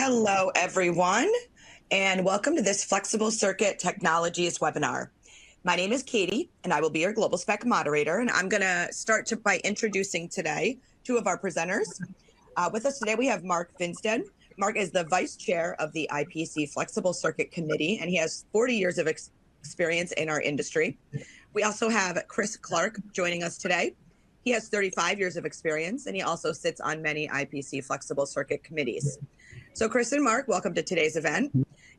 Hello, everyone, and welcome to this Flexible Circuit Technologies webinar. My name is Katie, and I will be your Global Spec moderator, and I'm going to start by introducing today two of our presenters. With us today, we have Mark Finstead. Mark is the Vice Chair of the IPC Flexible Circuit Committee, and he has 40 years of experience in our industry. We also have Chris Clark joining us today. He has 35 years of experience, and he also sits on many IPC Flexible Circuit committees. So Chris and Mark, welcome to today's event.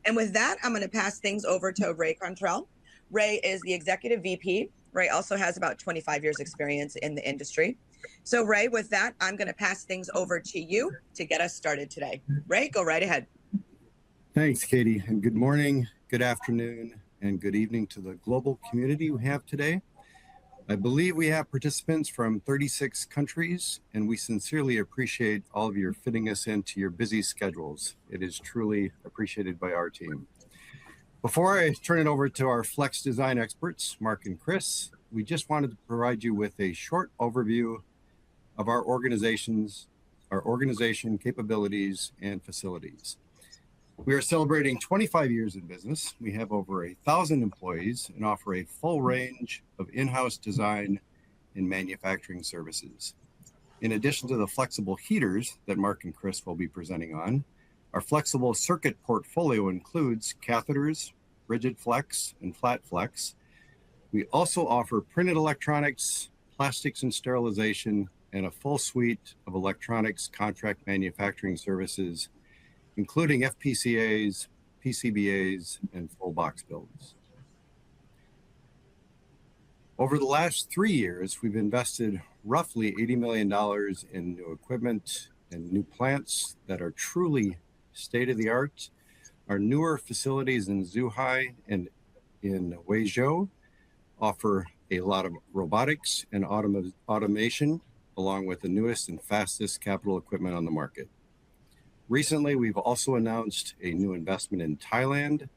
And with that, I'm going to pass things over to Ray Cantrell. Ray is the Executive VP. Ray also has about 25 years experience in the industry. So Ray, with that, I'm going to pass things over to you to get us started today. Ray, go right ahead. Thanks, Katie, and good morning, good afternoon, and good evening to the global community we have today. I believe we have participants from 36 countries, and we sincerely appreciate all of you fitting us into your busy schedules. It is truly appreciated by our team. Before I turn it over to our Flex Design experts, Mark and Chris, we just wanted to provide you with a short overview of our organization capabilities and facilities. We are celebrating 25 years in business. We have over 1,000 employees and offer a full range of in-house design and manufacturing services. In addition to the flexible heaters that Mark and Chris will be presenting on, our flexible circuit portfolio includes catheters, rigid flex, and flat flex. We also offer printed electronics, plastics and sterilization, and a full suite of electronics contract manufacturing services, including FPCAs, PCBAs, and full box builds. Over the last 3 years, we've invested roughly $80 million in new equipment and new plants that are truly state-of-the-art. Our newer facilities in Zhuhai and in Huizhou offer a lot of robotics and automation, along with the newest and fastest capital equipment on the market. Recently, we've also announced a new investment in Thailand.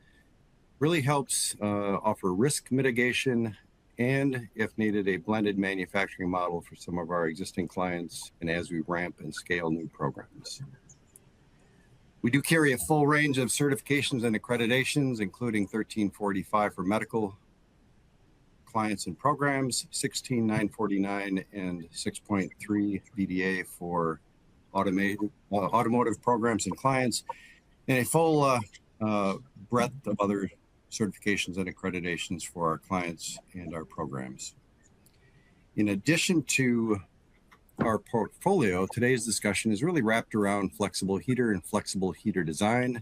Really helps offer risk mitigation and, if needed, a blended manufacturing model for some of our existing clients and as we ramp and scale new programs. We do carry a full range of certifications and accreditations, including 1345 for medical clients and programs, 16949 and 6.3 VDA for automotive programs and clients, and a full breadth of other certifications and accreditations for our clients and our programs. In addition to our portfolio, today's discussion is really wrapped around flexible heater and flexible heater design.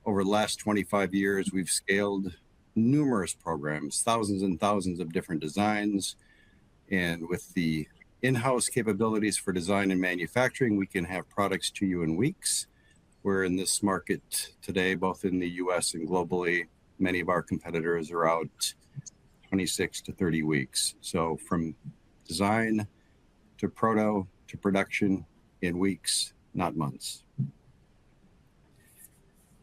Over the last 25 years, we've scaled numerous programs, thousands and thousands of different designs, and with the in-house capabilities for design and manufacturing, we can have products to you in weeks. We're in this market today, both in the US and globally. Many of our competitors are out 26 to 30 weeks. So from design to proto to production in weeks, not months.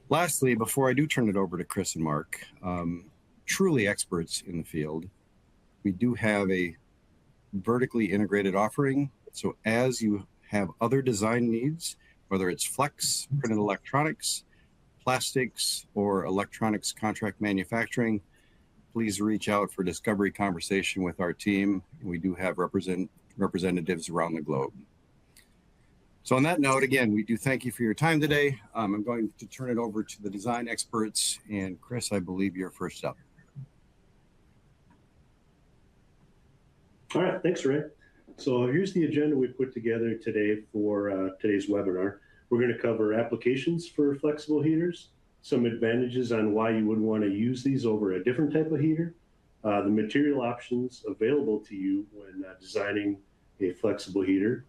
Lastly, before I do turn it over to Chris and Mark, truly experts in the field, we do have a vertically integrated offering. So as you have other design needs, whether it's flex, printed electronics, plastics, or electronics contract manufacturing, please reach out for discovery conversation with our team. We do have representatives around the globe. So on that note, again, we do thank you for your time today. I'm going to turn it over to the design experts, and Chris, I believe you're first up. All right, thanks, Ray. So here's the agenda we put together today for today's webinar. We're going to cover applications for flexible heaters, some advantages on why you would want to use these over a different type of heater, the material options available to you when designing a flexible heater.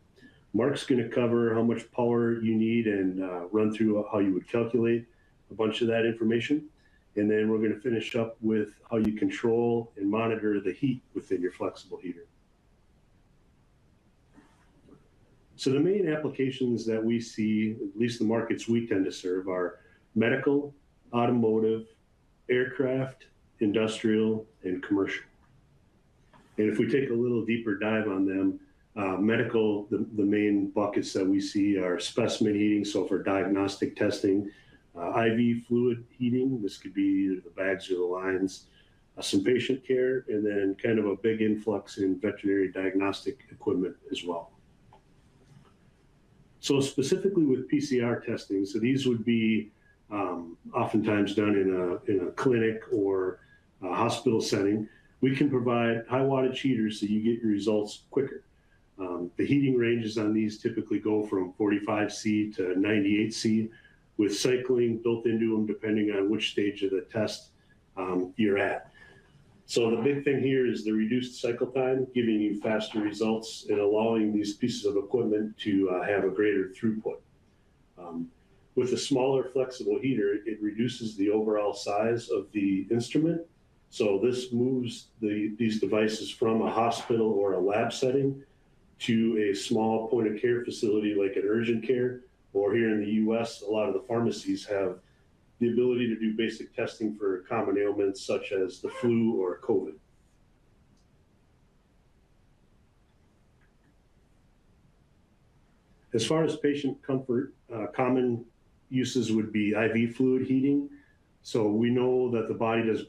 Mark's going to cover how much power you need and run through how you would calculate a bunch of that information. And then we're going to finish up with how you control and monitor the heat within your flexible heater. So the main applications that we see, at least the markets we tend to serve, are medical, automotive, aircraft, industrial, and commercial. And if we take a little deeper dive on them, Medical, the main buckets that we see are specimen heating, so for diagnostic testing, IV fluid heating, this could be either the bags or the lines, some patient care, and then kind of a big influx in veterinary diagnostic equipment as well. So specifically with PCR testing, so these would be oftentimes done in a clinic or a hospital setting. We can provide high wattage heaters so you get your results quicker. The heating ranges on these typically go from 45C to 98C, with cycling built into them depending on which stage of the test you're at. So the big thing here is the reduced cycle time, giving you faster results and allowing these pieces of equipment to have a greater throughput. With a smaller flexible heater, it reduces the overall size of the instrument. So this moves these devices from a hospital or a lab setting to a small point of care facility like an urgent care, or here in the US, a lot of the pharmacies have the ability to do basic testing for common ailments such as the flu or COVID. As far as patient comfort, common uses would be IV fluid heating. So we know that the body does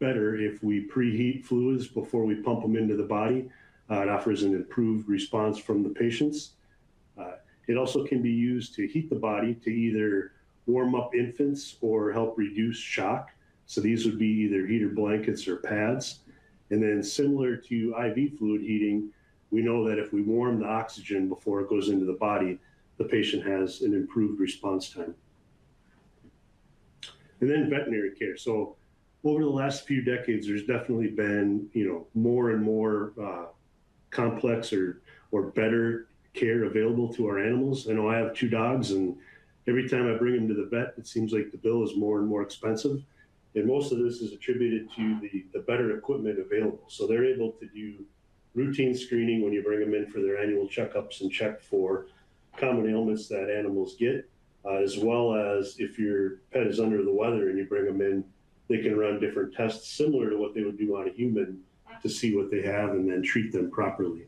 better if we preheat fluids before we pump them into the body. It offers an improved response from the patients. It also can be used to heat the body to either warm up infants or help reduce shock. So these would be either heater blankets or pads. And then similar to IV fluid heating, we know that if we warm the oxygen before it goes into the body, the patient has an improved response time. And then veterinary care. So over the last few decades, there's definitely been, more and more complex or better care available to our animals. I know I have 2 dogs, and every time I bring them to the vet, it seems like the bill is more and more expensive. And most of this is attributed to the better equipment available. So they're able to do routine screening when you bring them in for their annual checkups and check for common ailments that animals get, as well as if your pet is under the weather and you bring them in, they can run different tests similar to what they would do on a human to see what they have and then treat them properly.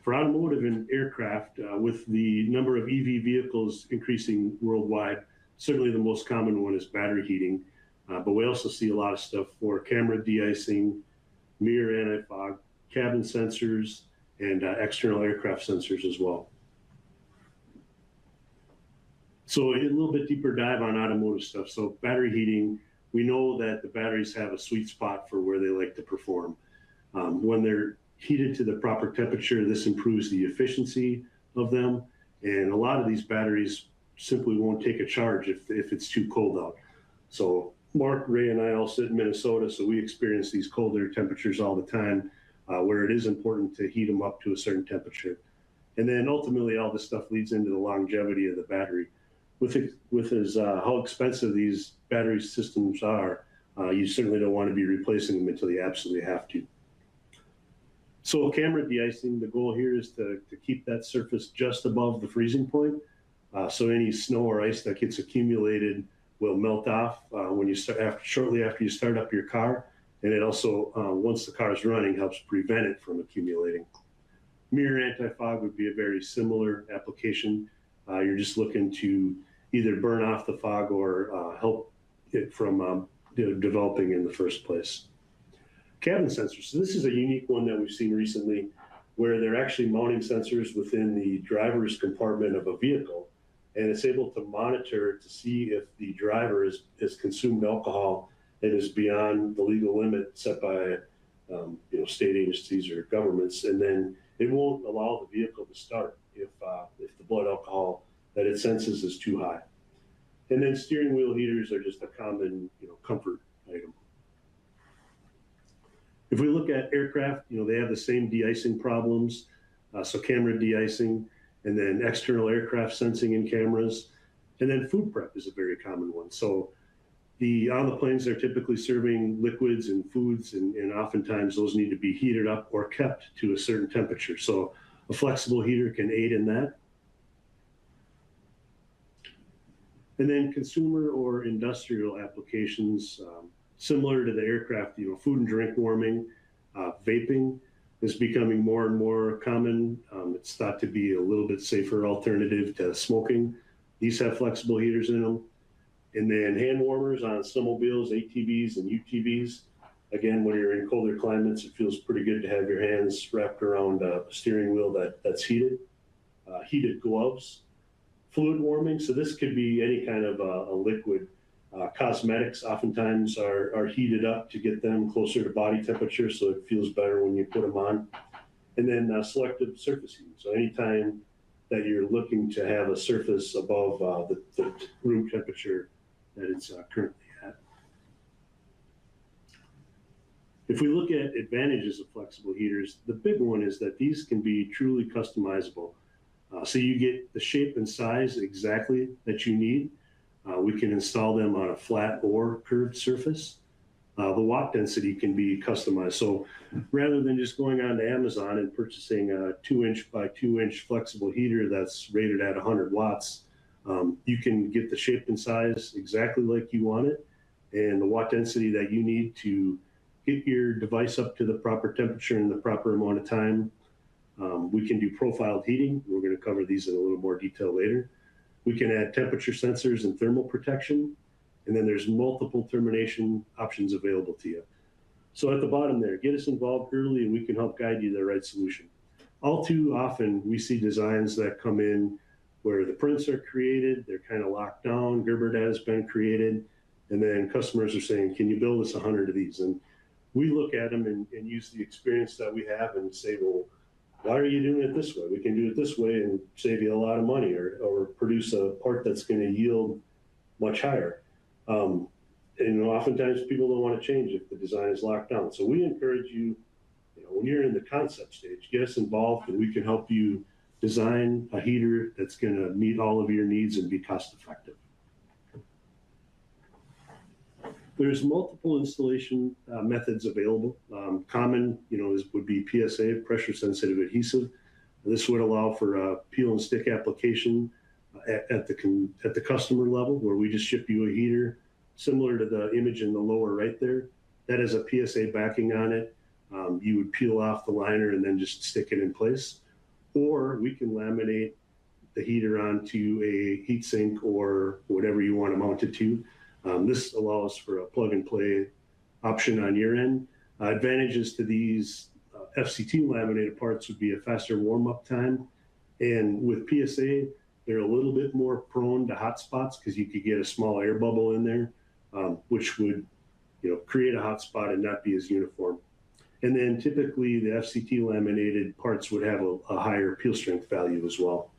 For automotive and aircraft, with the number of EV vehicles increasing worldwide, certainly the most common one is battery heating, but we also see a lot of stuff for camera de-icing, mirror anti-fog, cabin sensors, and external aircraft sensors as well. So a little bit deeper dive on automotive stuff. So battery heating, we know that the batteries have a sweet spot for where they like to perform. When they're heated to the proper temperature, this improves the efficiency of them. And a lot of these batteries simply won't take a charge if it's too cold out. So Mark, Ray, and I all sit in Minnesota, so we experience these colder temperatures all the time, where it is important to heat them up to a certain temperature. And then ultimately all this stuff leads into the longevity of the battery. With how expensive these battery systems are, you certainly don't want to be replacing them until you absolutely have to. So camera de-icing, the goal here is to keep that surface just above the freezing point. So any snow or ice that gets accumulated will melt off when you shortly after you start up your car. And it also, once the car is running, helps prevent it from accumulating. Mirror anti-fog would be a very similar application. You're just looking to either burn off the fog or help it from developing in the first place. Cabin sensors. So this is a unique one that we've seen recently, where they're actually mounting sensors within the driver's compartment of a vehicle, and it's able to monitor to see if the driver has consumed alcohol and is beyond the legal limit set by state agencies or governments, and then it won't allow the vehicle to start if the blood alcohol that it senses is too high. And then steering wheel heaters are just a common comfort item. If we look at aircraft, they have the same de-icing problems, so camera de-icing, and then external aircraft sensing in cameras, and then food prep is a very common one. So on the planes, they're typically serving liquids and foods, and oftentimes those need to be heated up or kept to a certain temperature. So a flexible heater can aid in that. And then consumer or industrial applications, similar to the aircraft, food and drink warming, vaping. is becoming more and more common. It's thought to be a little bit safer alternative to smoking. These have flexible heaters in them. And then hand warmers on snowmobiles, ATVs, and UTVs. Again, when you're in colder climates, it feels pretty good to have your hands wrapped around a steering wheel that's heated. Heated gloves. Fluid warming, so this could be any kind of a liquid. Cosmetics oftentimes are heated up to get them closer to body temperature, so it feels better when you put them on. And then selective surface heating. So anytime that you're looking to have a surface above the room temperature that it's currently at. If we look at advantages of flexible heaters, the big one is that these can be truly customizable. So you get the shape and size exactly that you need. We can install them on a flat or curved surface. The watt density can be customized. So rather than just going on to Amazon and purchasing a 2-inch by 2-inch flexible heater that's rated at 100 watts, you can get the shape and size exactly like you want it, and the watt density that you need to get your device up to the proper temperature in the proper amount of time. We can do profiled heating. We're going to cover these in a little more detail later. We can add temperature sensors and thermal protection. And then there's multiple termination options available to you. So at the bottom there, get us involved early and we can help guide you to the right solution. All too often, we see designs that come in where the prints are created, they're kind of locked down, Gerber data has been created, and then customers are saying, can you build us 100 of these? And we look at them and use the experience that we have and say, well, why are you doing it this way? We can do it this way and save you a lot of money or produce a part that's going to yield much higher. And oftentimes people don't want to change if the design is locked down. So we encourage you, when you're in the concept stage, get us involved and we can help you design a heater that's going to meet all of your needs and be cost effective. There's multiple installation methods available. Common, would be PSA, pressure sensitive adhesive. This would allow for peel and stick application at the customer level, where we just ship you a heater similar to the image in the lower right there. That has a PSA backing on it. You would peel off the liner and then just stick it in place. Or we can laminate the heater onto a heat sink or whatever you want to mount it to. This allows for a plug and play option on your end. Advantages to these FCT laminated parts would be a faster warm-up time. And with PSA, they're a little bit more prone to hot spots because you could get a small air bubble in there, which would create a hot spot and not be as uniform. And then typically the FCT laminated parts would have a higher peel strength value as well.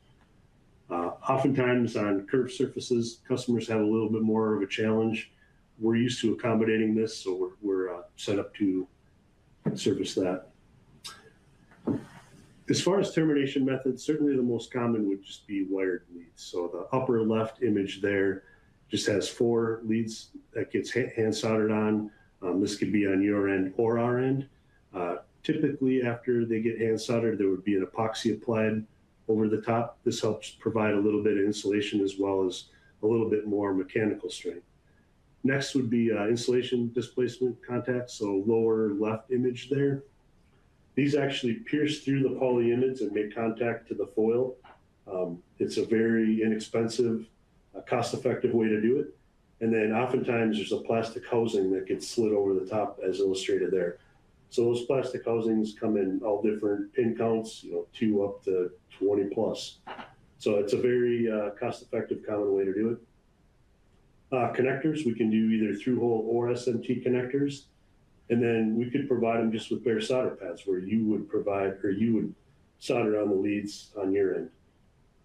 Oftentimes on curved surfaces, customers have a little bit more of a challenge. We're used to accommodating this, so we're set up to service that. As far as termination methods, certainly the most common would just be wired leads. So the upper left image there just has 4 leads that gets hand soldered on. This could be on your end or our end. Typically after they get hand soldered, there would be an epoxy applied over the top. This helps provide a little bit of insulation as well as a little bit more mechanical strength. Next would be insulation displacement contacts, so lower left image there. These actually pierce through the polyimides and make contact to the foil. It's a very inexpensive, cost-effective way to do it. And then oftentimes there's a plastic housing that gets slid over the top as illustrated there. So those plastic housings come in all different pin counts, 2 up to 20 plus. So it's a very cost-effective, common way to do it. Connectors, we can do either through-hole or SMT connectors. And then we could provide them just with bare solder pads where you would solder on the leads on your end.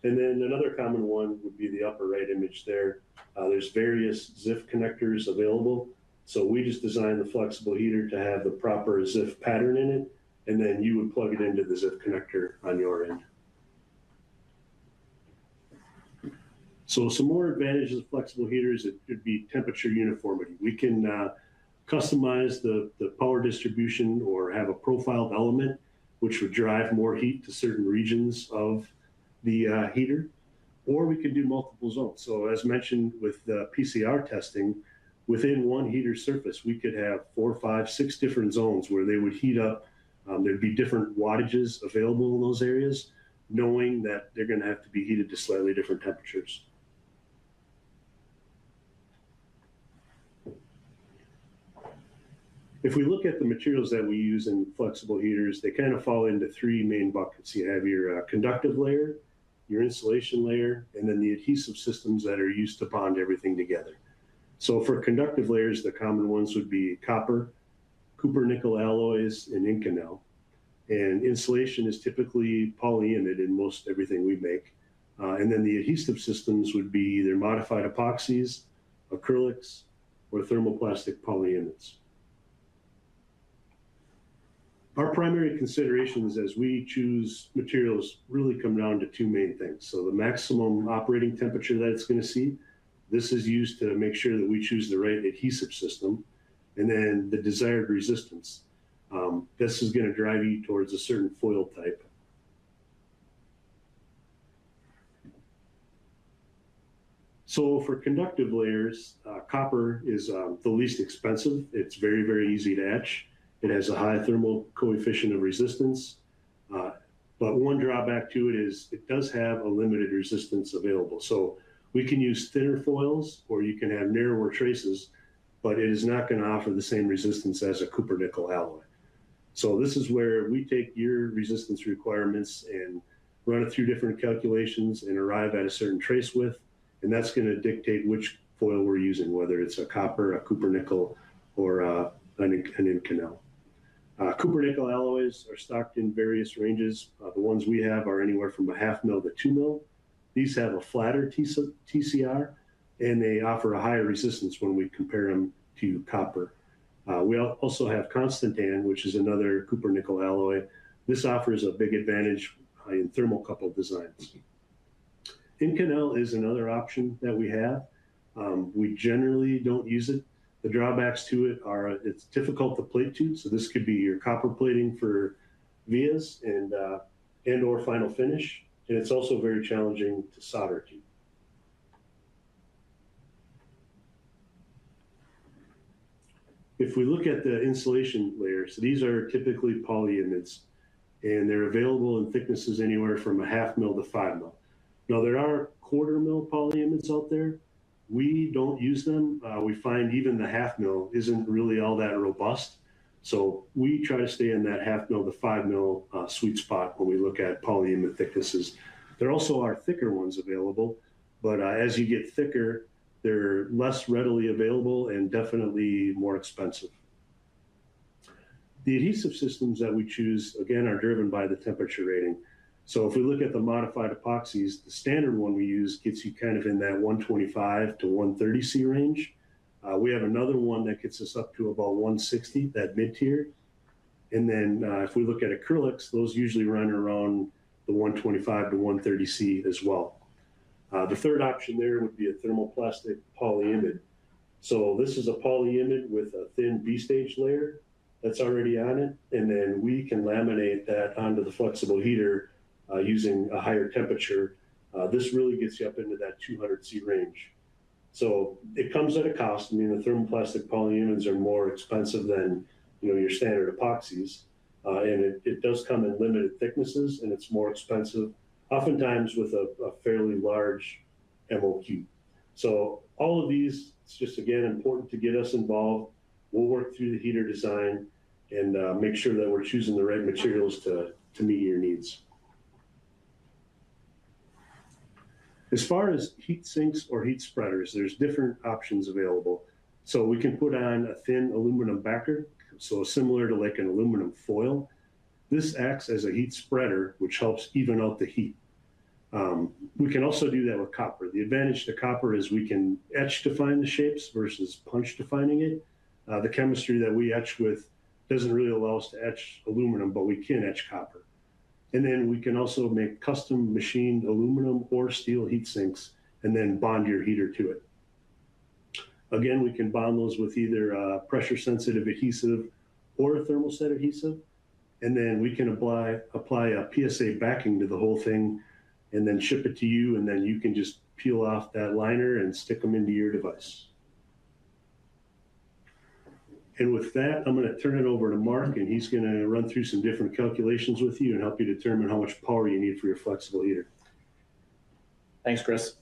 And then another common one would be the upper right image there. There's various ZIF connectors available. So we just designed the flexible heater to have the proper ZIF pattern in it, and then you would plug it into the ZIF connector on your end. So some more advantages of flexible heaters, it would be temperature uniformity. We can customize the power distribution or have a profiled element, which would drive more heat to certain regions of the heater, or we could do multiple zones. So as mentioned with the PCR testing, within one heater surface, we could have 4, 5, 6 different zones where they would heat up There'd be different wattages available in those areas, knowing that they're going to have to be heated to slightly different temperatures. If we look at the materials that we use in flexible heaters, they kind of fall into three main buckets. You have your conductive layer, your insulation layer, and then the adhesive systems that are used to bond everything together. So for conductive layers, the common ones would be copper, copper nickel alloys, and Inconel. And insulation is typically polyimide in most everything we make. And then the adhesive systems would be either modified epoxies, acrylics, or thermoplastic polyimides. Our primary considerations as we choose materials really come down to two main things. So the maximum operating temperature that it's going to see, this is used to make sure that we choose the right adhesive system, and then the desired resistance. This is going to drive you towards a certain foil type. So for conductive layers, copper is the least expensive. It's very, very easy to etch. It has a high thermal coefficient of resistance, but one drawback to it is it does have a limited resistance available. So we can use thinner foils, or you can have narrower traces, but it is not going to offer the same resistance as a copper nickel alloy. So this is where we take your resistance requirements and run it through different calculations and arrive at a certain trace width, and that's going to dictate which foil we're using, whether it's a copper, a copper nickel, or an Inconel. Copper nickel alloys are stocked in various ranges. The ones we have are anywhere from 1/2 mil to 2 mil. These have a flatter TCR, and they offer a higher resistance when we compare them to copper. We also have Constantan, which is another copper nickel alloy. This offers a big advantage in thermocouple designs. Inconel is another option that we have. We generally don't use it. The drawbacks to it are it's difficult to plate to. So this could be your copper plating for vias and or final finish. And it's also very challenging to solder to. If we look at the insulation layers, these are typically polyimides, and they're available in thicknesses anywhere from 1/2 mil to 5 mil. Now there are 1/4 mil polyimides out there. We don't use them. We find even the 1/2 mil isn't really all that robust. So we try to stay in that 1/2 mil to 5 mil sweet spot when we look at polyimide thicknesses. There also are thicker ones available, but as you get thicker, they're less readily available and definitely more expensive. The adhesive systems that we choose, again, are driven by the temperature rating. So if we look at the modified epoxies, the standard one we use gets you kind of in that 125 to 130 C range. We have another one that gets us up to about 160, that mid-tier. And then if we look at acrylics, those usually run around the 125 to 130 C as well. The third option there would be a thermoplastic polyimide. So this is a polyimide with a thin B-stage layer that's already on it. And then we can laminate that onto the flexible heater using a higher temperature. This really gets you up into that 200 C range. So it comes at a cost. I mean, the thermoplastic polyimides are more expensive than your standard epoxies. And it does come in limited thicknesses, and it's more expensive, oftentimes with a fairly large MOQ. So all of these, it's just, again, important to get us involved. We'll work through the heater design and make sure that we're choosing the right materials to meet your needs. As far as heat sinks or heat spreaders, there's different options available. So we can put on a thin aluminum backer, so similar to like an aluminum foil. This acts as a heat spreader, which helps even out the heat. We can also do that with copper. The advantage to copper is we can etch define the shapes versus punch defining it. The chemistry that we etch with doesn't really allow us to etch aluminum, but we can etch copper. And then we can also make custom machined aluminum or steel heat sinks and then bond your heater to it. Again, we can bond those with either pressure sensitive adhesive or a thermoset adhesive. And then we can apply a PSA backing to the whole thing and then ship it to you. And then you can just peel off that liner and stick them into your device. And with that, I'm going to turn it over to Mark, and he's going to run through some different calculations with you and help you determine how much power you need for your flexible heater. Thanks, Chris.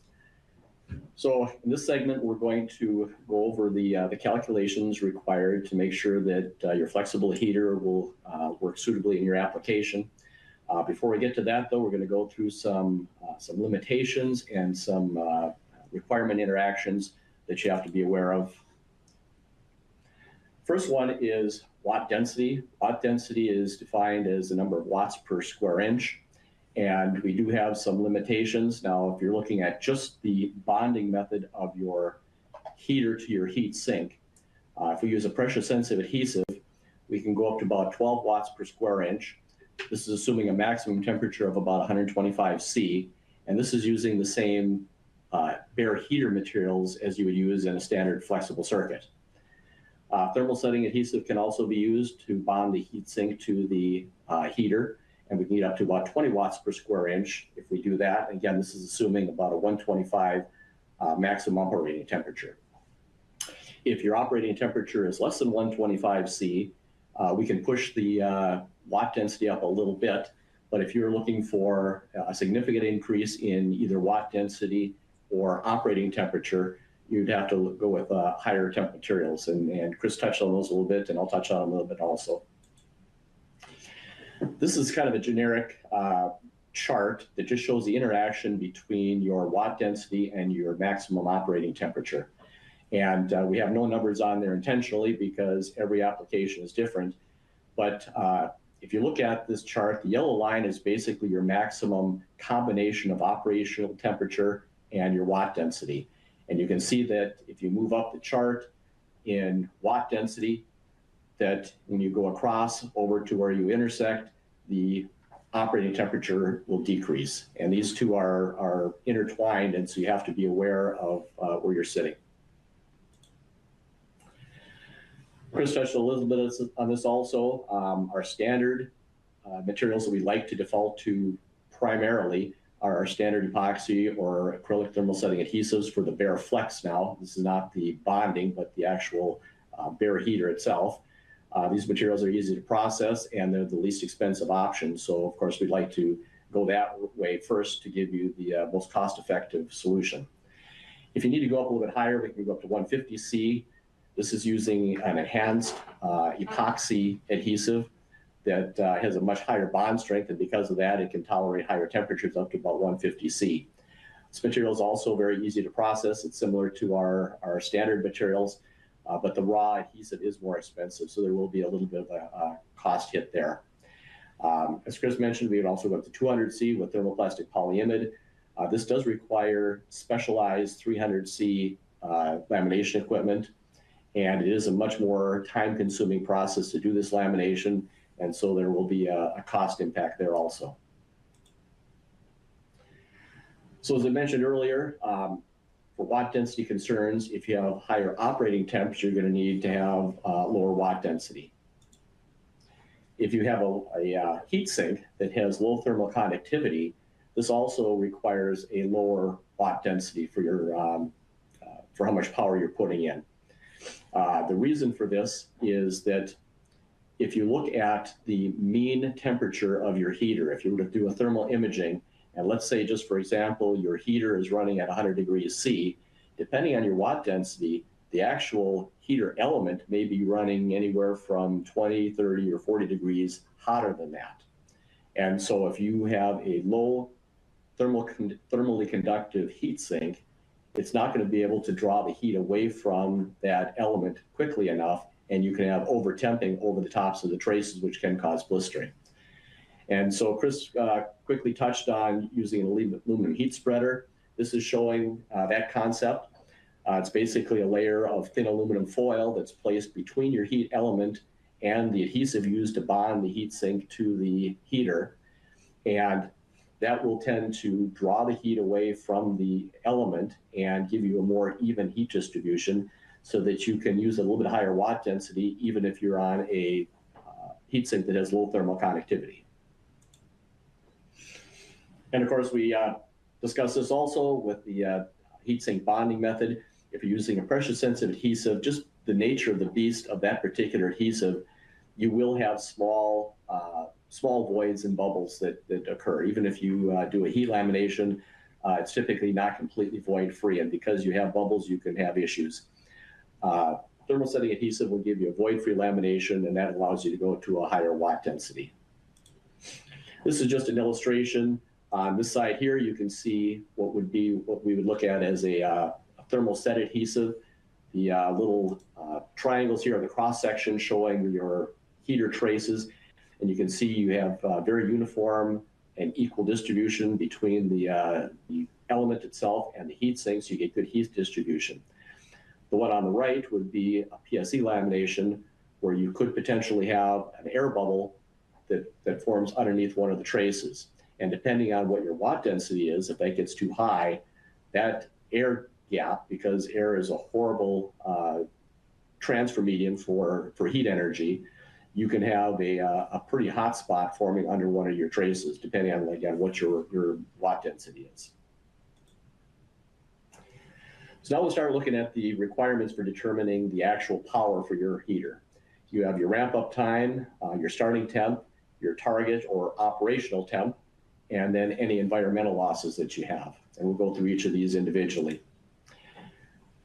So in this segment, we're going to go over the calculations required to make sure that your flexible heater will work suitably in your application. Before we get to that, though, we're going to go through some limitations and some requirement interactions that you have to be aware of. First one is watt density. Watt density is defined as the number of watts per square inch. And we do have some limitations. Now, if you're looking at just the bonding method of your heater to your heat sink, if we use a pressure-sensitive adhesive, we can go up to about 12 watts per square inch. This is assuming a maximum temperature of about 125 C, and this is using the same bare heater materials as you would use in a standard flexible circuit. Thermal setting adhesive can also be used to bond the heat sink to the heater, and we can get up to about 20 watts per square inch if we do that. Again, this is assuming about a 125 maximum operating temperature. If your operating temperature is less than 125 C, we can push the watt density up a little bit, but if you're looking for a significant increase in either watt density or operating temperature, you'd have to go with higher temp materials, and Chris touched on those a little bit, and I'll touch on them a little bit also. This is kind of a generic chart that just shows the interaction between your watt density and your maximum operating temperature. And we have no numbers on there intentionally because every application is different. But if you look at this chart, the yellow line is basically your maximum combination of operational temperature and your watt density. And you can see that if you move up the chart in watt density, that when you go across over to where you intersect, the operating temperature will decrease. And these two are intertwined, and so you have to be aware of where you're sitting. Chris touched a little bit on this also. Our standard materials that we like to default to primarily are our standard epoxy or acrylic thermal setting adhesives for the bare flex now. This is not the bonding, but the actual bare heater itself. These materials are easy to process, and they're the least expensive option. So, of course, we'd like to go that way first to give you the most cost-effective solution. If you need to go up a little bit higher, we can go up to 150 C. This is using an enhanced epoxy adhesive that has a much higher bond strength, and because of that, it can tolerate higher temperatures up to about 150 C. This material is also very easy to process. It's similar to our standard materials, but the raw adhesive is more expensive, so there will be a little bit of a cost hit there. As Chris mentioned, we would also go up to 200 C with thermoplastic polyimide. This does require specialized 300 C lamination equipment, and it is a much more time-consuming process to do this lamination, and so there will be a cost impact there also. So as I mentioned earlier, for watt density concerns, if you have higher operating temperature, you're going to need to have lower watt density. If you have a heat sink that has low thermal conductivity, this also requires a lower watt density for your for how much power you're putting in. The reason for this is that if you look at the mean temperature of your heater, if you were to do a thermal imaging, and let's say just for example, your heater is running at 100 degrees C, depending on your watt density, the actual heater element may be running anywhere from 20, 30, or 40 degrees hotter than that. And so if you have a low thermally conductive heat sink, it's not going to be able to draw the heat away from that element quickly enough, and you can have over-temping over the tops of the traces, which can cause blistering. And so Chris quickly touched on using an aluminum heat spreader. This is showing that concept. It's basically a layer of thin aluminum foil that's placed between your heat element and the adhesive used to bond the heat sink to the heater. And that will tend to draw the heat away from the element and give you a more even heat distribution so that you can use a little bit higher watt density even if you're on a heat sink that has low thermal conductivity. And of course, we discussed this also with the heat sink bonding method. If you're using a pressure-sensitive adhesive, just the nature of the beast of that particular adhesive, you will have small voids and bubbles that occur. Even if you do a heat lamination, it's typically not completely void free. And because you have bubbles, you can have issues. Thermal setting adhesive will give you a void free lamination, and that allows you to go to a higher watt density. This is just an illustration. On this side here, you can see what we would look at as a thermal set adhesive. The little triangles here are the cross section showing your heater traces. And you can see you have very uniform and equal distribution between the element itself and the heat sink, so you get good heat distribution. The one on the right would be a PSE lamination, where you could potentially have an air bubble that forms underneath one of the traces. And depending on what your watt density is, if that gets too high, that air gap, because air is a horrible transfer medium for heat energy, you can have a pretty hot spot forming under one of your traces, depending on, again, what your watt density is. So now we'll start looking at the requirements for determining the actual power for your heater. You have your ramp up time, your starting temp, your target or operational temp, and then any environmental losses that you have. And we'll go through each of these individually.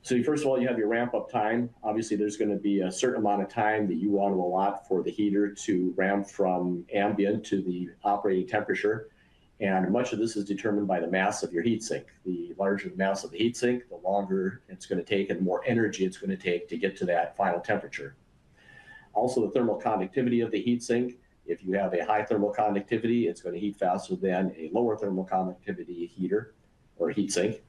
So first of all, you have your ramp up time. Obviously, there's going to be a certain amount of time that you want to allot for the heater to ramp from ambient to the operating temperature. And much of this is determined by the mass of your heatsink. The larger the mass of the heatsink, the longer it's going to take and more energy it's going to take to get to that final temperature. Also, the thermal conductivity of the heatsink. If you have a high thermal conductivity, it's going to heat faster than a lower thermal conductivity heater or heatsink.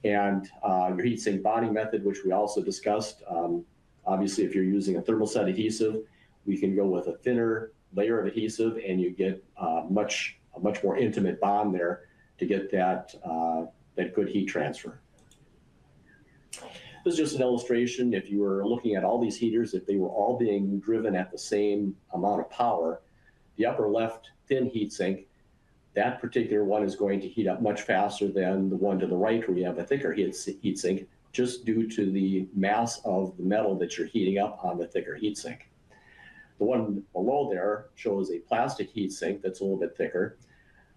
And your heatsink bonding method, which we also discussed. Obviously, if you're using a thermal set adhesive, we can go with a thinner layer of adhesive, and you get a much more intimate bond there to get that good heat transfer. This is just an illustration. If you were looking at all these heaters, if they were all being driven at the same amount of power, the upper left thin heatsink, that particular one is going to heat up much faster than the one to the right where you have a thicker heatsink, just due to the mass of the metal that you're heating up on the thicker heatsink. The one below there shows a plastic heatsink that's a little bit thicker.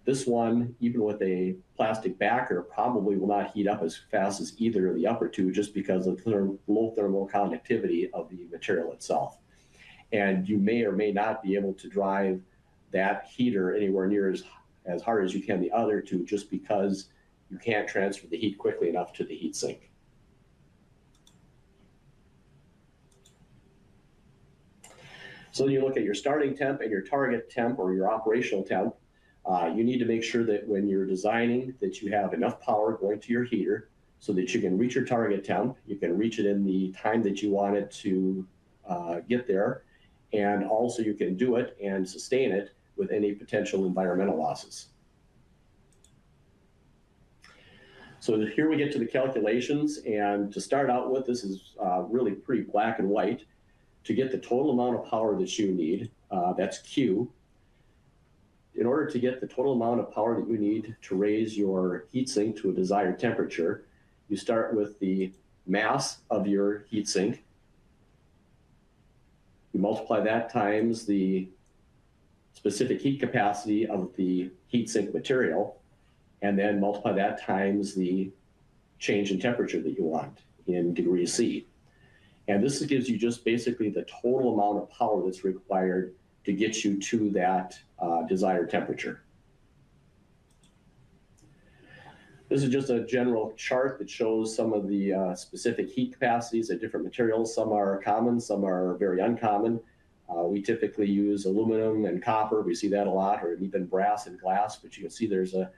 This one, even with a plastic backer, probably will not heat up as fast as either of the upper two, just because of the low thermal conductivity of the material itself. And you may or may not be able to drive that heater anywhere near as hard as you can the other two, just because you can't transfer the heat quickly enough to the heatsink. So you look at your starting temp and your target temp or your operational temp. You need to make sure that when you're designing that you have enough power going to your heater so that you can reach your target temp, you can reach it in the time that you want it to get there, and also you can do it and sustain it with any potential environmental losses. So here we get to the calculations, and to start out with, this is really pretty black and white. To get the total amount of power that you need, that's Q. In order to get the total amount of power that you need to raise your heatsink to a desired temperature, you start with the mass of your heatsink. You multiply that times the specific heat capacity of the heatsink material, and then multiply that times the change in temperature that you want in degrees C. And this gives you just basically the total amount of power that's required to get you to that desired temperature. This is just a general chart that shows some of the specific heat capacities of different materials. Some are common, some are very uncommon. We typically use aluminum and copper. We see that a lot, or even brass and glass, but you can see there's a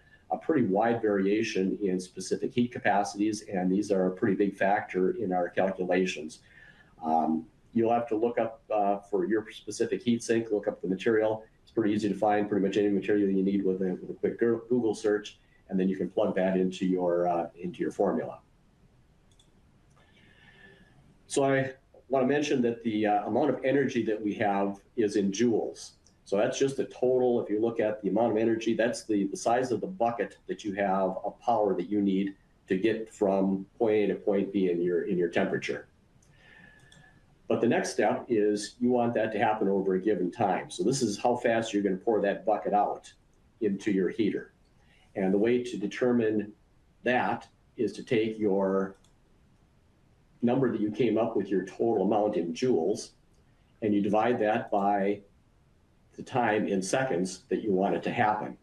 pretty wide variation in specific heat capacities, and these are a pretty big factor in our calculations. You'll have to look up for your specific heatsink, look up the material. It's pretty easy to find pretty much any material you need with a quick Google search, and then you can plug that into your formula. So I want to mention that the amount of energy that we have is in joules. So that's just the total. If you look at the amount of energy, that's the size of the bucket that you have of power that you need to get from point A to point B in your temperature. But the next step is you want that to happen over a given time. So this is how fast you're going to pour that bucket out into your heater. And the way to determine that is to take your number that you came up with, your total amount in joules, and you divide that by the time in seconds that you want it to happen.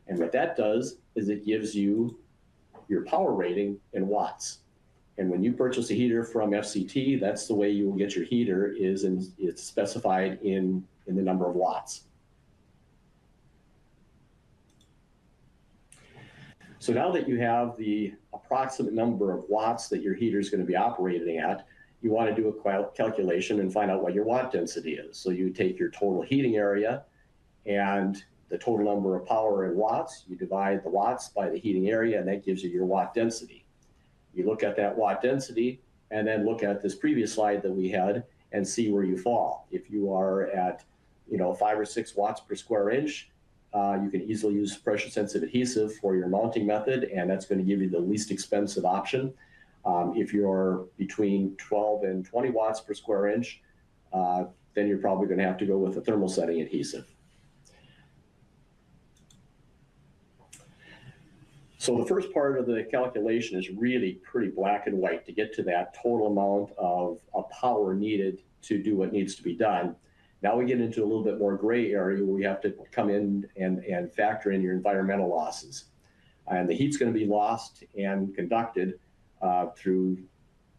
And what that does is it gives you your power rating in watts. And when you purchase a heater from FCT, that's the way you will get your heater, it's specified in the number of watts. So now that you have the approximate number of watts that your heater is going to be operating at, you want to do a calculation and find out what your watt density is. So you take your total heating area and the total number of power in watts, you divide the watts by the heating area, and that gives you your watt density. You look at that watt density and then look at this previous slide that we had and see where you fall. If you are at 5 or 6 watts per square inch, you can easily use pressure sensitive adhesive for your mounting method, and that's going to give you the least expensive option. If you're between 12 and 20 watts per square inch, then you're probably going to have to go with a thermal setting adhesive. So the first part of the calculation is really pretty black and white to get to that total amount of power needed to do what needs to be done. Now we get into a little bit more gray area where we have to come in and factor in your environmental losses. And the heat's going to be lost and conducted through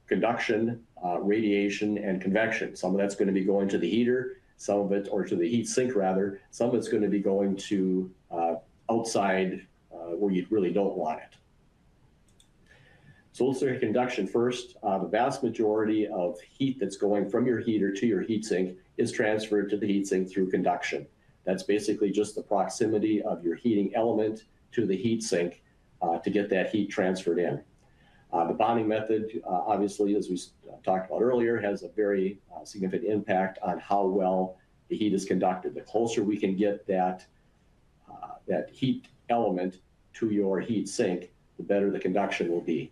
conduction, radiation, and convection. Some of that's going to be going to the heater, some of it, or to the heat sink rather, some of it's going to be going to outside where you really don't want it. So let's look at conduction first. The vast majority of heat that's going from your heater to your heatsink is transferred to the heatsink through conduction. That's basically just the proximity of your heating element to the heatsink to get that heat transferred in. The bonding method, obviously, as we talked about earlier, has a very significant impact on how well the heat is conducted. The closer we can get that heat element to your heat sink, the better the conduction will be.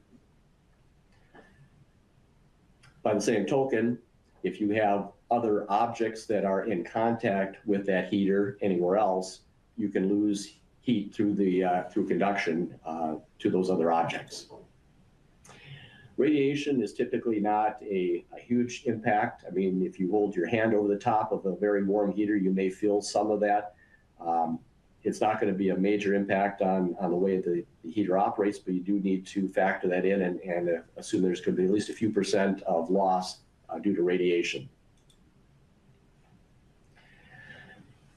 By the same token, if you have other objects that are in contact with that heater anywhere else, you can lose heat through conduction to those other objects. Radiation is typically not a huge impact. I mean, if you hold your hand over the top of a very warm heater, you may feel some of that. It's not going to be a major impact on the way the heater operates, but you do need to factor that in and assume there's going to be at least a few % of loss due to radiation.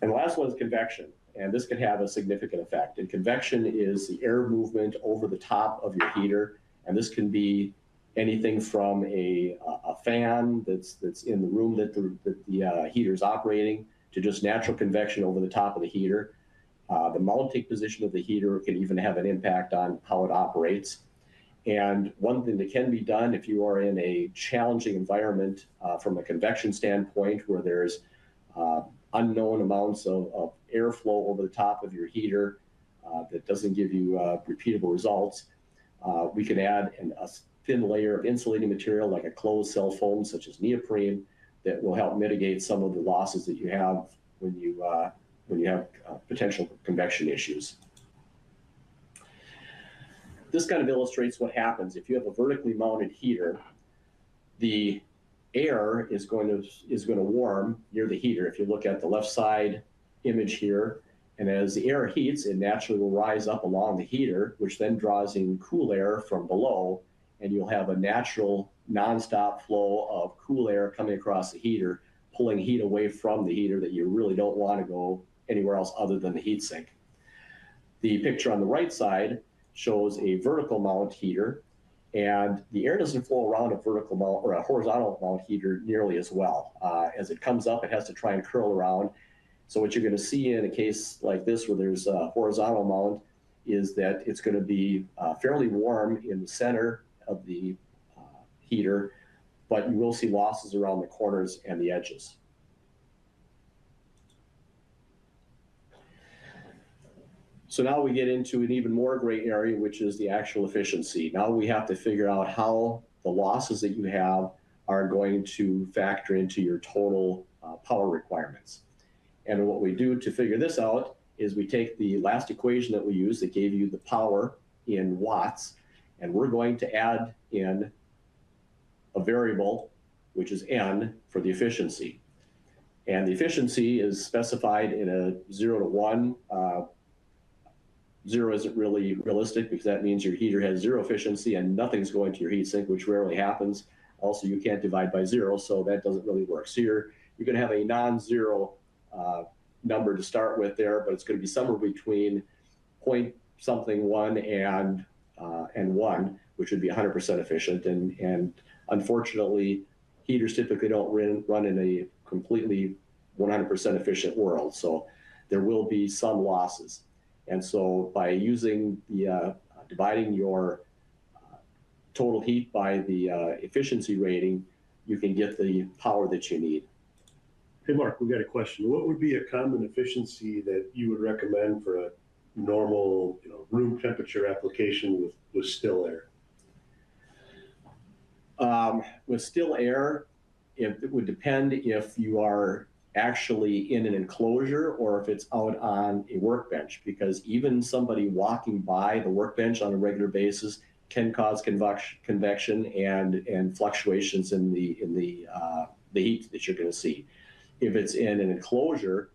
And the last one is convection, and this can have a significant effect. And convection is the air movement over the top of your heater, and this can be anything from a fan that's in the room that the heater is operating to just natural convection over the top of the heater. The mounting position of the heater can even have an impact on how it operates. And one thing that can be done if you are in a challenging environment from a convection standpoint where there's unknown amounts of airflow over the top of your heater that doesn't give you repeatable results, we can add a thin layer of insulating material like a closed cell foam such as neoprene that will help mitigate some of the losses that you have when you have potential convection issues. This kind of illustrates what happens if you have a vertically mounted heater. The air is going to warm near the heater. If you look at the left side image here, and as the air heats, it naturally will rise up along the heater, which then draws in cool air from below, and you'll have a natural nonstop flow of cool air coming across the heater, pulling heat away from the heater that you really don't want to go anywhere else other than the heatsink. The picture on the right side shows a vertical mount heater, and the air doesn't flow around a vertical mount or a horizontal mount heater nearly as well. As it comes up, it has to try and curl around. So what you're going to see in a case like this where there's a horizontal mount is that it's going to be fairly warm in the center of the heater, but you will see losses around the corners and the edges. So now we get into an even more gray area, which is the actual efficiency. Now we have to figure out how the losses that you have are going to factor into your total power requirements. And what we do to figure this out is we take the last equation that we used that gave you the power in watts, and we're going to add in a variable, which is N, for the efficiency. And the efficiency is specified in a 0 to 1. 0 isn't really realistic because that means your heater has 0 efficiency and nothing's going to your heatsink, which rarely happens. Also, you can't divide by 0, so that doesn't really work. So you're going to have a non-zero number to start with there, but it's going to be somewhere between point something 1 and 1, which would be 100% efficient. And unfortunately, heaters typically don't run in a completely 100% efficient world, so there will be some losses. And so by using the dividing your total heat by the efficiency rating, you can get the power that you need. Hey, Mark, we got a question. What would be a common efficiency that you would recommend for a normal, room temperature application with still air? With still air, it would depend if you are actually in an enclosure or if it's out on a workbench, because even somebody walking by the workbench on a regular basis can cause convection and fluctuations in the heat that you're going to see. If it's in an enclosure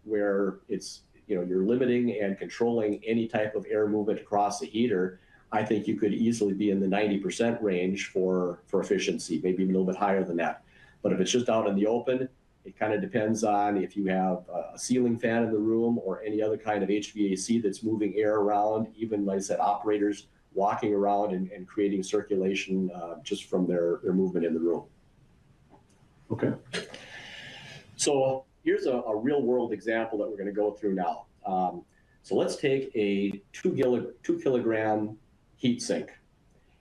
where it's, you're limiting and controlling any type of air movement across the heater, I think you could easily be in the 90% range for efficiency, maybe even a little bit higher than that. But if it's just out in the open, it kind of depends on if you have a ceiling fan in the room or any other kind of HVAC that's moving air around, even, like I said, operators walking around and creating circulation just from their movement in the room. Okay. So here's a real world example that we're going to go through now. So let's take a 2 kilogram heat sink,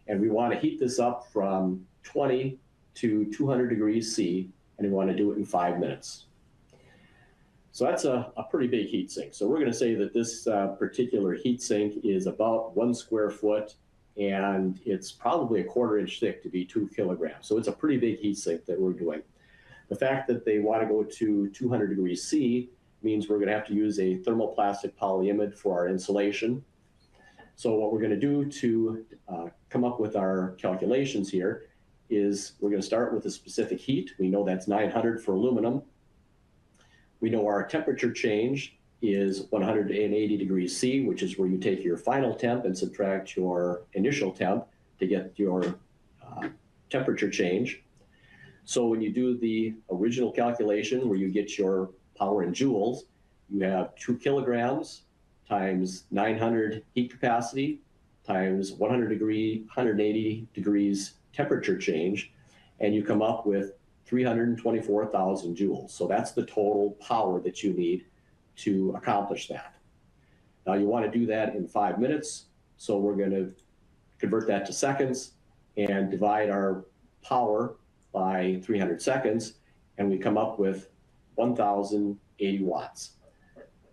and we want to heat this up from 20 to 200 degrees C, and we want to do it in 5 minutes. So that's a pretty big heat sink. So we're going to say that this particular heat sink is about 1 square foot, and it's probably a 1/4 inch thick to be 2 kilograms. So it's a pretty big heat sink that we're doing. The fact that they want to go to 200 degrees C means we're going to have to use a thermoplastic polyimide for our insulation. So what we're going to do to come up with our calculations here is we're going to start with a specific heat. We know that's 900 for aluminum. We know our temperature change is 180 degrees C, which is where you take your final temp and subtract your initial temp to get your temperature change. So when you do the original calculation where you get your power in joules, you have 2 kilograms times 900 heat capacity times 180 degrees temperature change, and you come up with 324,000 joules. So that's the total power that you need to accomplish that. Now you want to do that in 5 minutes, so we're going to convert that to seconds and divide our power by 300 seconds, and we come up with 1,080 watts.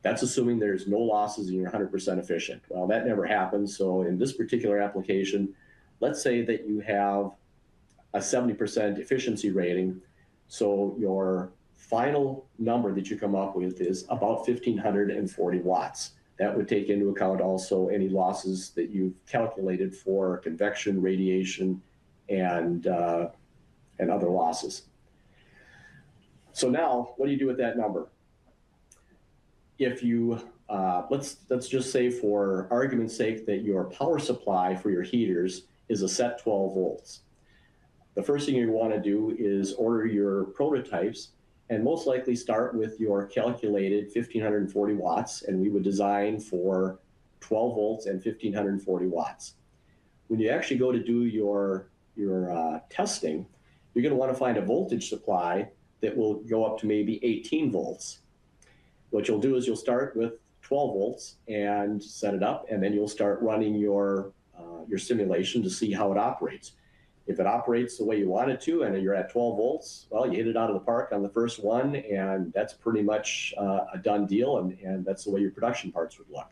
That's assuming there's no losses and you're 100% efficient. Well, that never happens. So in this particular application, let's say that you have a 70% efficiency rating. So your final number that you come up with is about 1,540 watts. That would take into account also any losses that you've calculated for convection, radiation, and other losses. So now, what do you do with that number? If you, let's just say for argument's sake that your power supply for your heaters is a set 12 volts. The first thing you want to do is order your prototypes and most likely start with your calculated 1,540 watts, and we would design for 12 volts and 1,540 watts. When you actually go to do your testing, you're going to want to find a voltage supply that will go up to maybe 18 volts. What you'll do is you'll start with 12 volts and set it up, and then you'll start running your simulation to see how it operates. If it operates the way you want it to and you're at 12 volts, well, you hit it out of the park on the first one, and that's pretty much a done deal, and that's the way your production parts would look.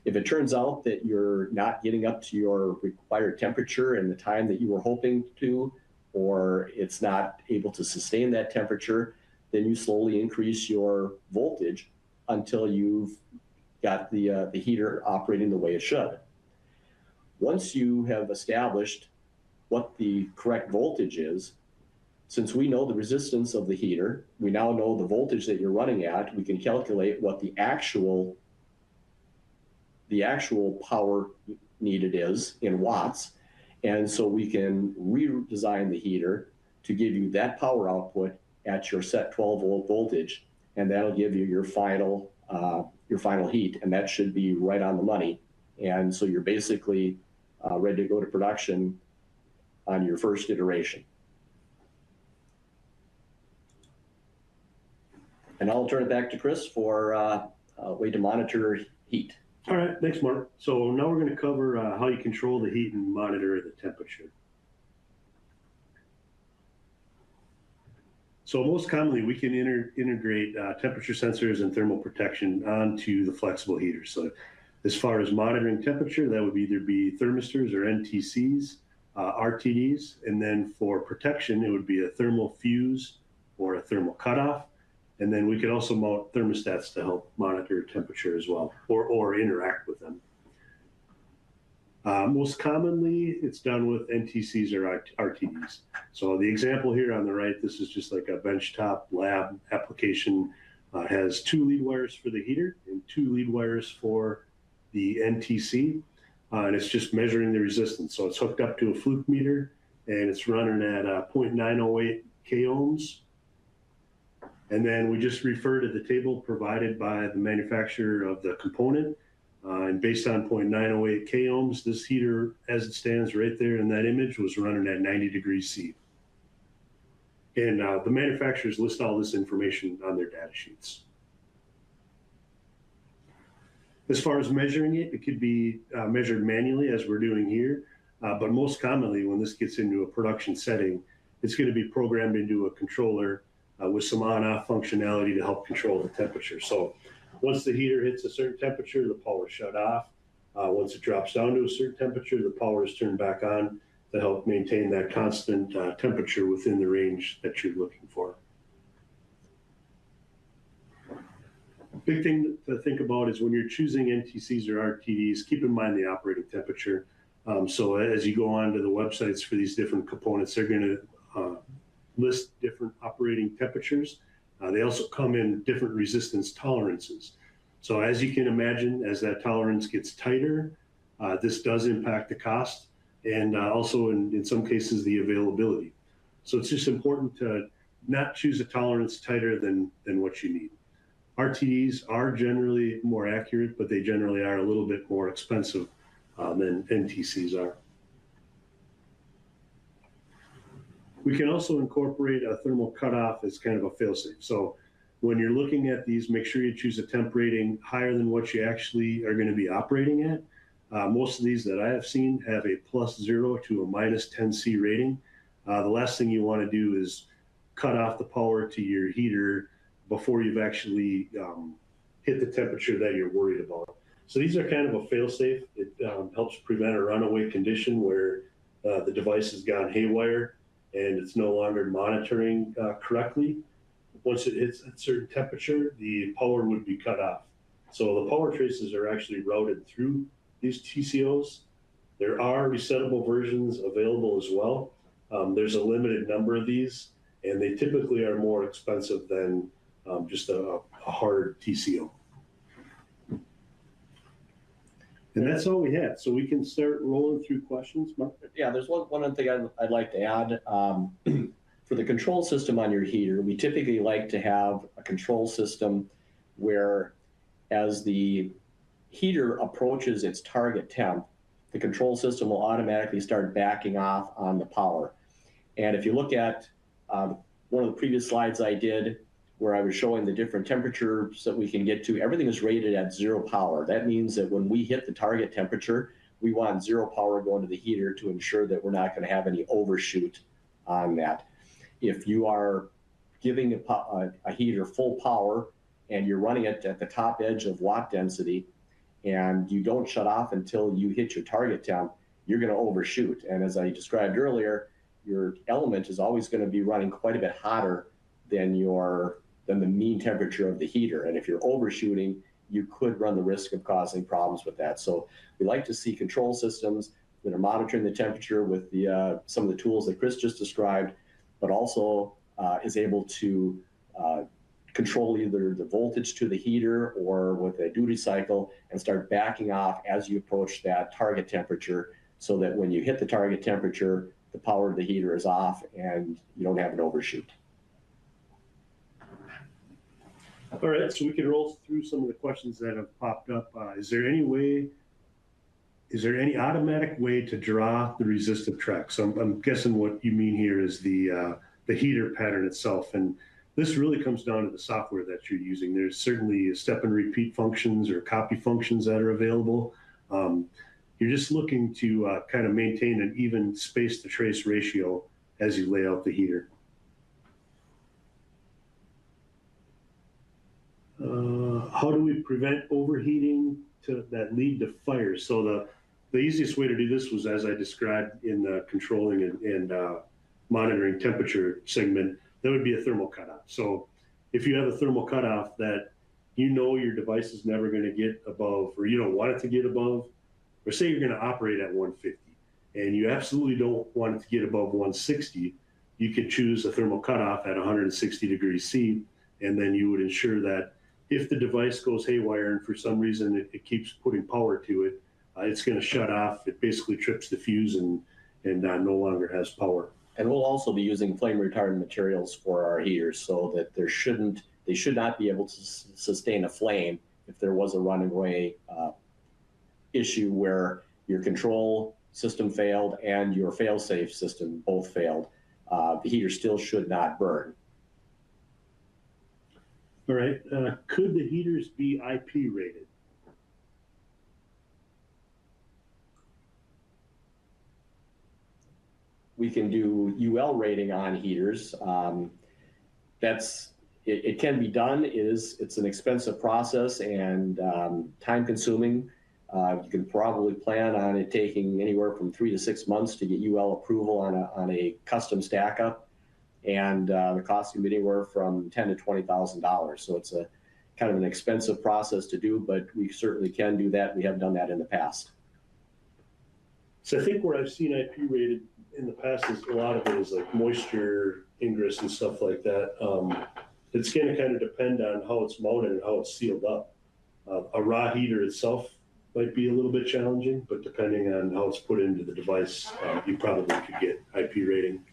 If it turns out that you're not getting up to your required temperature in the time that you were hoping to, or it's not able to sustain that temperature, then you slowly increase your voltage until you've got the heater operating the way it should. Once you have established what the correct voltage is, since we know the resistance of the heater, we now know the voltage that you're running at, we can calculate what the actual power needed is in watts. And so we can redesign the heater to give you that power output at your set 12-volt voltage, and that'll give you your final heat, and that should be right on the money. And so you're basically ready to go to production on your first iteration. And I'll turn it back to Chris for a way to monitor heat. All right, thanks, Mark. So now we're going to cover how you control the heat and monitor the temperature. So most commonly, we can integrate temperature sensors and thermal protection onto the flexible heater. So as far as monitoring temperature, that would either be thermistors or NTCs, RTDs, and then for protection, it would be a thermal fuse or a thermal cutoff. And then we could also mount thermostats to help monitor temperature as well, or interact with them. Most commonly, it's done with NTCs or RTDs. So the example here on the right, this is just like a benchtop lab application. Has 2 lead wires for the heater and 2 lead wires for the NTC. And it's just measuring the resistance. So it's hooked up to a fluke meter, and it's running at 0.908 k ohms. And then we just refer to the table provided by the manufacturer of the component. And based on 0.908 k ohms, this heater, as it stands right there in that image, was running at 90 degrees C. And the manufacturers list all this information on their data sheets. As far as measuring it, it could be measured manually, as we're doing here. But most commonly, when this gets into a production setting, it's going to be programmed into a controller with some on-off functionality to help control the temperature. So once the heater hits a certain temperature, the power is shut off. Once it drops down to a certain temperature, the power is turned back on to help maintain that constant temperature within the range that you're looking for. Big thing to think about is when you're choosing NTCs or RTDs, keep in mind the operating temperature. So as you go onto the websites for these different components, they're going to list different operating temperatures. They also come in different resistance tolerances. So as you can imagine, as that tolerance gets tighter, this does impact the cost, and also in some cases the availability. So it's just important to not choose a tolerance tighter than what you need. RTDs are generally more accurate, but they generally are a little bit more expensive than NTCs are. We can also incorporate a thermal cutoff as kind of a failsafe. So when you're looking at these, make sure you choose a temp rating higher than what you actually are going to be operating at. Most of these that I have seen have a +0 to a -10C rating. The last thing you want to do is cut off the power to your heater before you've actually hit the temperature that you're worried about. So these are kind of a fail-safe. It helps prevent a runaway condition where the device has gone haywire and it's no longer monitoring correctly. Once it hits a certain temperature, the power would be cut off. So the power traces are actually routed through these TCOs. There are resettable versions available as well. There's a limited number of these, and they typically are more expensive than just a hard TCO. And that's all we had. So we can start rolling through questions, Mark? Yeah, there's one other thing I'd like to add. For the control system on your heater, we typically like to have a control system where as the heater approaches its target temp, the control system will automatically start backing off on the power. And if you look at one of the previous slides I did, where I was showing the different temperatures that we can get to, everything is rated at 0 power. That means that when we hit the target temperature, we want 0 power going to the heater to ensure that we're not going to have any overshoot on that. If you are giving a heater full power and you're running it at the top edge of watt density and you don't shut off until you hit your target temp, you're going to overshoot. And as I described earlier, your element is always going to be running quite a bit hotter than the mean temperature of the heater. And if you're overshooting, you could run the risk of causing problems with that. So we like to see control systems that are monitoring the temperature with some of the tools that Chris just described, but also is able to control either the voltage to the heater or with a duty cycle and start backing off as you approach that target temperature, so that when you hit the target temperature, the power of the heater is off and you don't have an overshoot. All right, so we can roll through some of the questions that have popped up. Is there any automatic way to draw the resistive track? So I'm guessing what you mean here is the heater pattern itself. And this really comes down to the software that you're using. There's certainly step and repeat functions or copy functions that are available. You're just looking to kind of maintain an even space to trace ratio as you lay out the heater. How do we prevent overheating that lead to fires? So the easiest way to do this was, as I described in the controlling and monitoring temperature segment, that would be a thermal cutoff. So if you have a thermal cutoff that you know your device is never going to get above, or you don't want it to get above, or say you're going to operate at 150 and you absolutely don't want it to get above 160, you could choose a thermal cutoff at 160 degrees C, and then you would ensure that if the device goes haywire and for some reason it keeps putting power to it, it's going to shut off. It basically trips the fuse and no longer has power. And we'll also be using flame retardant materials for our heaters, so that they should not be able to sustain a flame if there was a running away issue where your control system failed and your fail-safe system both failed. The heater still should not burn. All right. Could the heaters be IP rated? We can do UL rating on heaters. It can be done. It's an expensive process and time consuming. You can probably plan on it taking anywhere from 3 to 6 months to get UL approval on a custom stack up, and the cost can be anywhere from $10,000 to $20,000. So it's a kind of an expensive process to do, but we certainly can do that. We have done that in the past. So I think where I've seen IP rated in the past is a lot of it is like moisture ingress and stuff like that. It's going to kind of depend on how it's mounted and how it's sealed up. A raw heater itself might be a little bit challenging, but depending on how it's put into the device, you probably could get IP rating.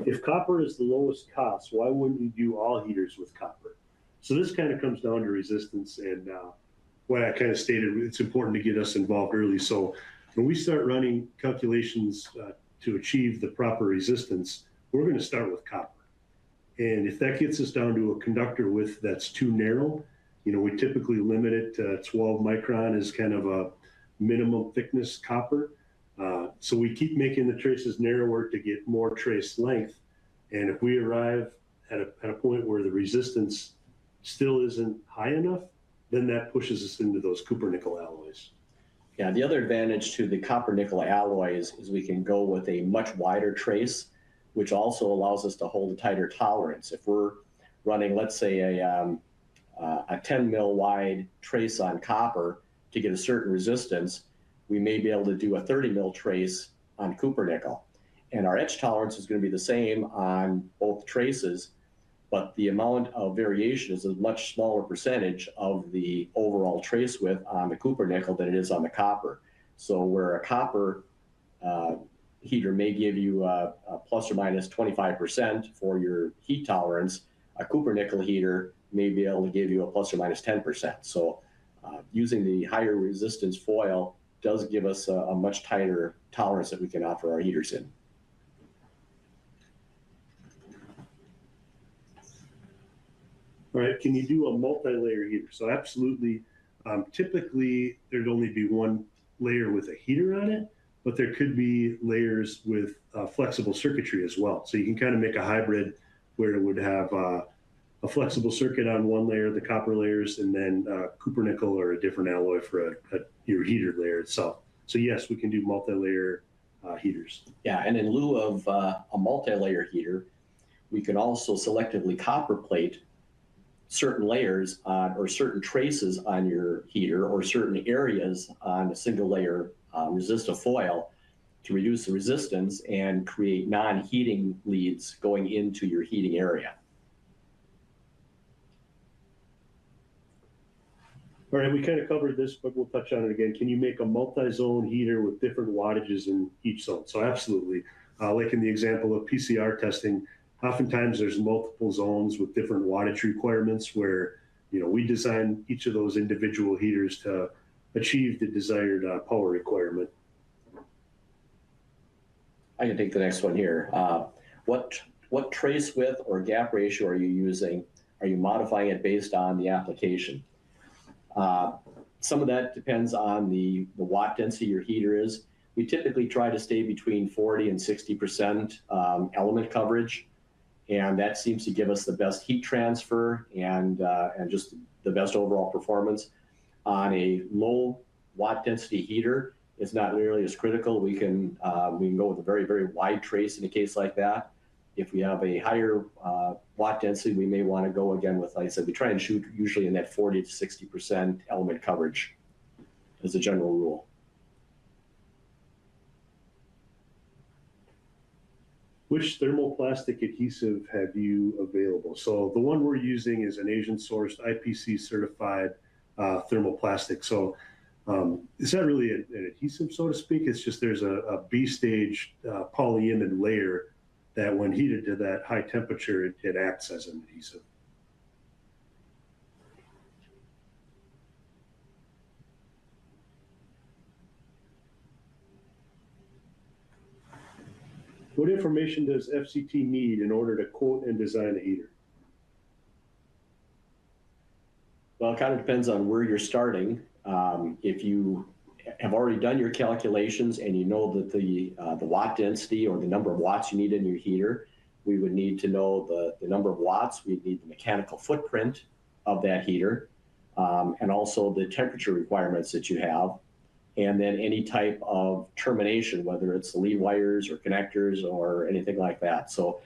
If copper is the lowest cost, why wouldn't you do all heaters with copper? So this kind of comes down to resistance, and what I kind of stated, it's important to get us involved early. So when we start running calculations to achieve the proper resistance, we're going to start with copper. And if that gets us down to a conductor width that's too narrow, we typically limit it to 12 micron as kind of a minimum thickness copper. So we keep making the traces narrower to get more trace length. And if we arrive at a point where the resistance still isn't high enough, then that pushes us into those copper nickel alloys. Yeah, the other advantage to the copper nickel alloys is we can go with a much wider trace, which also allows us to hold a tighter tolerance. If we're running, let's say, a 10 mil wide trace on copper to get a certain resistance, we may be able to do a 30 mil trace on copper nickel. And our etch tolerance is going to be the same on both traces, but the amount of variation is a much smaller percentage of the overall trace width on the copper nickel than it is on the copper. So where a copper heater may give you a plus or minus 25% for your heat tolerance, a copper nickel heater may be able to give you a plus or minus 10%. So using the higher resistance foil does give us a much tighter tolerance that we can offer our heaters in. All right, can you do a multi-layer heater? So absolutely. Typically, there'd only be one layer with a heater on it, but there could be layers with flexible circuitry as well. So you can kind of make a hybrid where it would have a a flexible circuit on one layer, the copper layers, and then copper nickel or a different alloy for your heater layer itself. So yes, we can do multi-layer heaters. Yeah, and in lieu of a multi-layer heater, we can also selectively copper plate certain layers on, or certain traces on your heater, or certain areas on a single layer resistive foil to reduce the resistance and create non-heating leads going into your heating area. All right, we kind of covered this, but we'll touch on it again. Can you make a multi-zone heater with different wattages in each zone? So absolutely. Like in the example of PCR testing, oftentimes there's multiple zones with different wattage requirements where, we design each of those individual heaters to achieve the desired power requirement. I can take the next one here. What trace width or gap ratio are you using? Are you modifying it based on the application? Some of that depends on the watt density your heater is. We typically try to stay between 40 and 60% element coverage, and that seems to give us the best heat transfer and just the best overall performance. On a low watt density heater, it's not nearly as critical. We can go with a very, very wide trace in a case like that. If we have a higher watt density, we may want to go again with, like I said, we try and shoot usually in that 40 to 60% element coverage as a general rule. Which thermoplastic adhesive have you available? So the one we're using is an Asian-sourced IPC certified thermoplastic. So it's not really an adhesive, so to speak. It's just there's a B-stage polyimide layer that when heated to that high temperature, it acts as an adhesive. What information does FCT need in order to quote and design a heater? Well, it kind of depends on where you're starting. If you have already done your calculations and you know that the watt density or the number of watts you need in your heater, we would need to know the number of watts. We'd need the mechanical footprint of that heater, and also the temperature requirements that you have, and then any type of termination, whether it's the lead wires or connectors or anything like that. So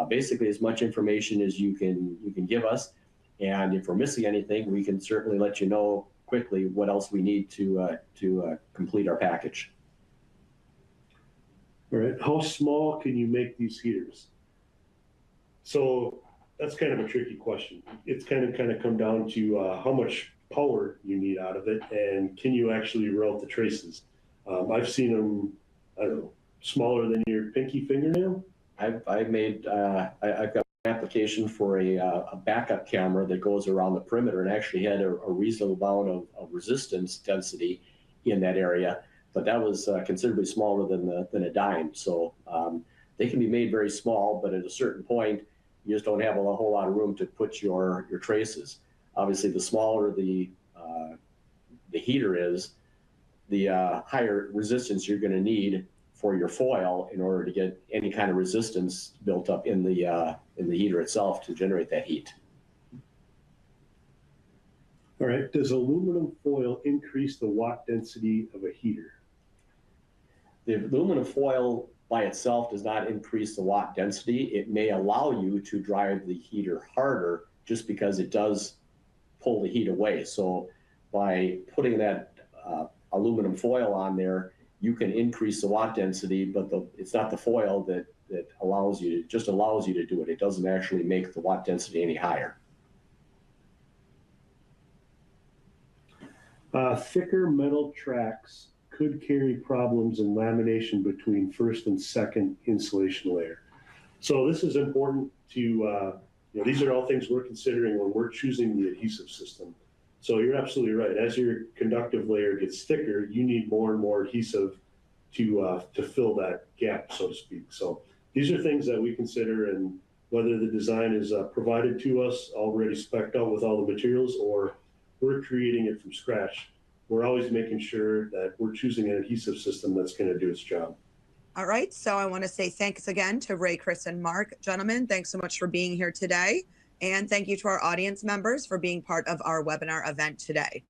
basically as much information as you can give us, and if we're missing anything, we can certainly let you know quickly what else we need to complete our package. All right, how small can you make these heaters? So that's kind of a tricky question. It's kind of come down to how much power you need out of it, and can you actually route the traces? I've seen them, I don't know, smaller than your pinky fingernail. I've got an application for a backup camera that goes around the perimeter and actually had a reasonable amount of resistance density in that area, but that was considerably smaller than a dime. So they can be made very small, but at a certain point, you just don't have a whole lot of room to put your traces. Obviously, the smaller the heater is, the higher resistance you're going to need for your foil in order to get any kind of resistance built up in the heater itself to generate that heat. All right. Does aluminum foil increase the watt density of a heater? The aluminum foil by itself does not increase the watt density. It may allow you to drive the heater harder just because it does pull the heat away. So by putting that aluminum foil on there, you can increase the watt density, but it's not the foil that allows you to do it. It doesn't actually make the watt density any higher. Thicker metal tracks could carry problems in lamination between first and second insulation layer. So this is important to, these are all things we're considering when we're choosing the adhesive system. So you're absolutely right. As your conductive layer gets thicker, you need more and more adhesive to fill that gap, so to speak. So these are things that we consider, and whether the design is provided to us already spec'd out with all the materials, or we're creating it from scratch, we're always making sure that we're choosing an adhesive system that's going to do its job. All right, so I want to say thanks again to Ray, Chris, and Mark. Gentlemen, thanks so much for being here today. And thank you to our audience members for being part of our webinar event today.